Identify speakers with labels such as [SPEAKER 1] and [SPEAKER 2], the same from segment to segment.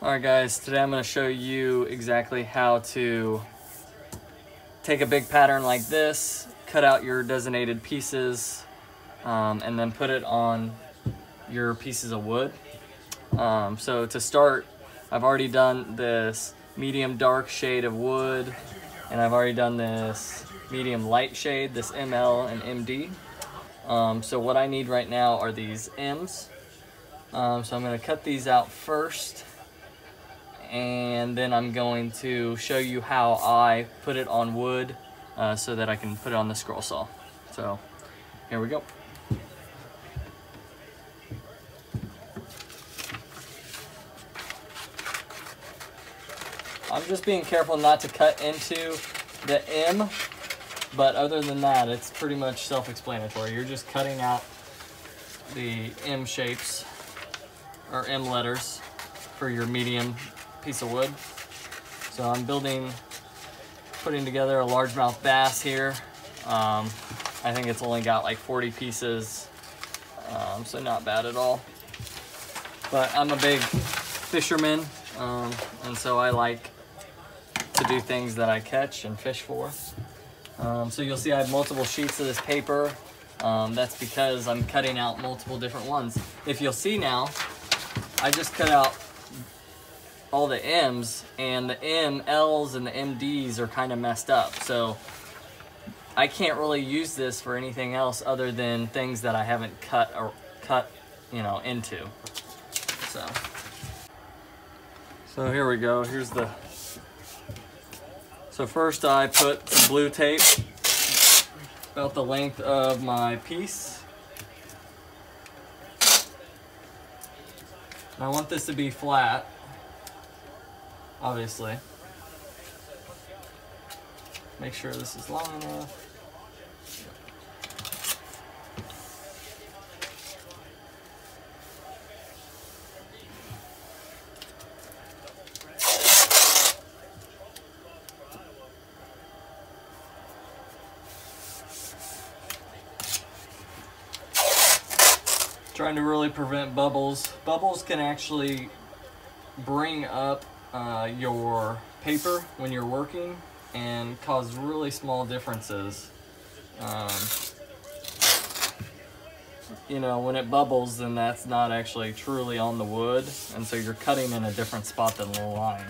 [SPEAKER 1] Alright guys, today I'm going to show you exactly how to take a big pattern like this, cut out your designated pieces, and then put it on your pieces of wood. So to start, I've already done this medium dark shade of wood, and I've already done this medium light shade, this ML and MD. So what I need right now are these M's. So I'm going to cut these out first, and then I'm going to show you how I put it on wood so that I can put it on the scroll saw. So here we go. I'm just being careful not to cut into the M, but other than that, it's pretty much self-explanatory. You're just cutting out the M shapes, or M letters, for your medium piece of wood. So I'm putting together a largemouth bass here. I think it's only got like 40 pieces, so not bad at all. But I'm a big fisherman, and so I like to do things that I catch and fish for. So you'll see I have multiple sheets of this paper. That's because I'm cutting out multiple different ones. If you'll see now, I just cut out all the M's, and the MLs and the MDs are kind of messed up. So I can't really use this for anything else other than things that I haven't cut into. So here we go. So first I put some blue tape about the length of my piece. And I want this to be flat, obviously. Make sure this is long enough. Trying to really prevent bubbles. Bubbles can actually bring up your paper when you're working and cause really small differences. You know, when it bubbles, then that's not actually truly on the wood, and so you're cutting in a different spot than the line.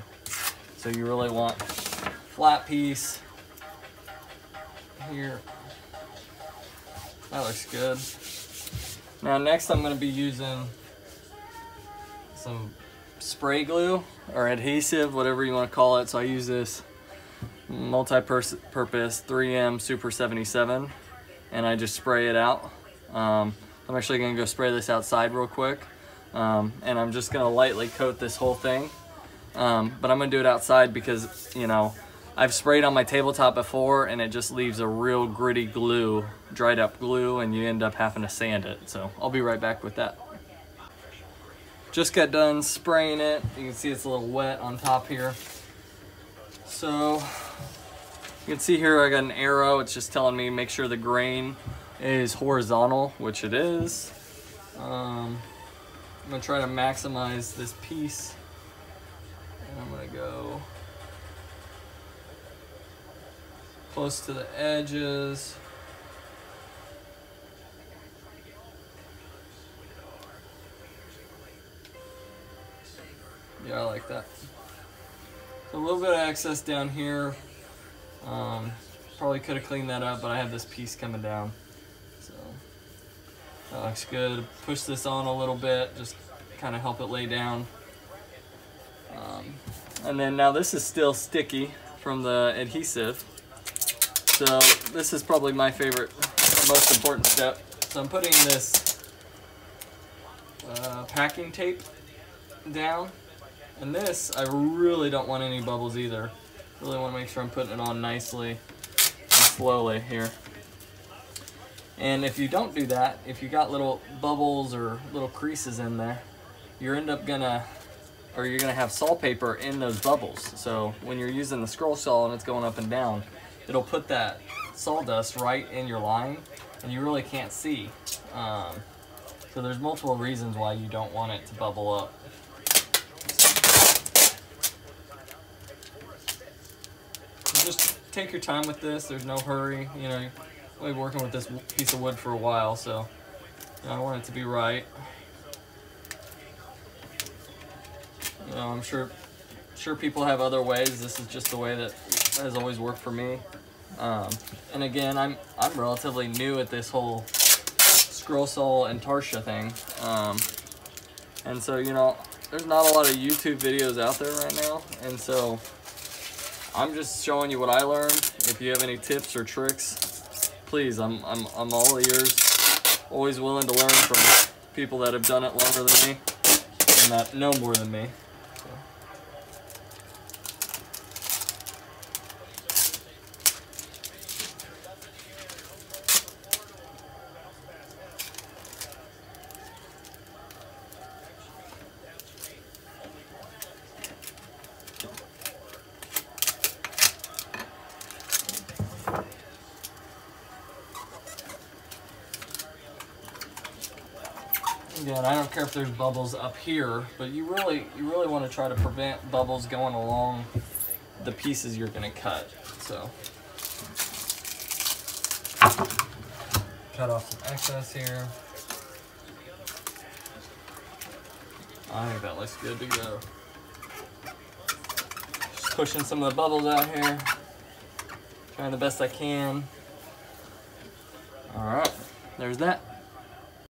[SPEAKER 1] So you really want flat piece here. That looks good. Now next I'm going to be using some spray glue or adhesive, whatever you want to call it. So I use this multi-purpose 3M Super 77, and I just spray it out. I'm actually going to go spray this outside real quick, and I'm just going to lightly coat this whole thing. But I'm going to do it outside because, you know, I've sprayed on my tabletop before and it just leaves a real gritty glue, dried up glue, and you end up having to sand it. So I'll be right back with that. Just got done spraying it. You can see it's a little wet on top here. So you can see here I got an arrow. It's just telling me make sure the grain is horizontal, which it is. I'm gonna try to maximize this piece, and I'm gonna go close to the edges. Yeah, I like that. So a little bit of excess down here. Probably could have cleaned that up, but I have this piece coming down. So that looks good. Push this on a little bit, just kind of help it lay down. And then now this is still sticky from the adhesive. So this is probably my favorite, most important step. So I'm putting this packing tape down, and this, I really don't want any bubbles either. Really want to make sure I'm putting it on nicely and slowly here. And if you don't do that, if you got little bubbles or little creases in there, you're gonna have saw paper in those bubbles. So when you're using the scroll saw and it's going up and down, it'll put that sawdust right in your line, and you really can't see. So there's multiple reasons why you don't want it to bubble up. just take your time with this. There's no hurry. You know, we'll be working with this piece of wood for a while, so you know, I want it to be right. You know, I'm sure people have other ways. This is just the way that has always worked for me. And again, I'm relatively new at this whole scroll saw Intarsia thing. And so, you know, there's not a lot of YouTube videos out there right now. And so I'm just showing you what I learned. If you have any tips or tricks, please, I'm all ears. Always willing to learn from people that have done it longer than me and that know more than me. Again, I don't care if there's bubbles up here, but you really want to try to prevent bubbles going along the pieces you're going to cut. So, cut off some excess here. I think that looks good to go. Just pushing some of the bubbles out here. Trying the best I can. All right, there's that.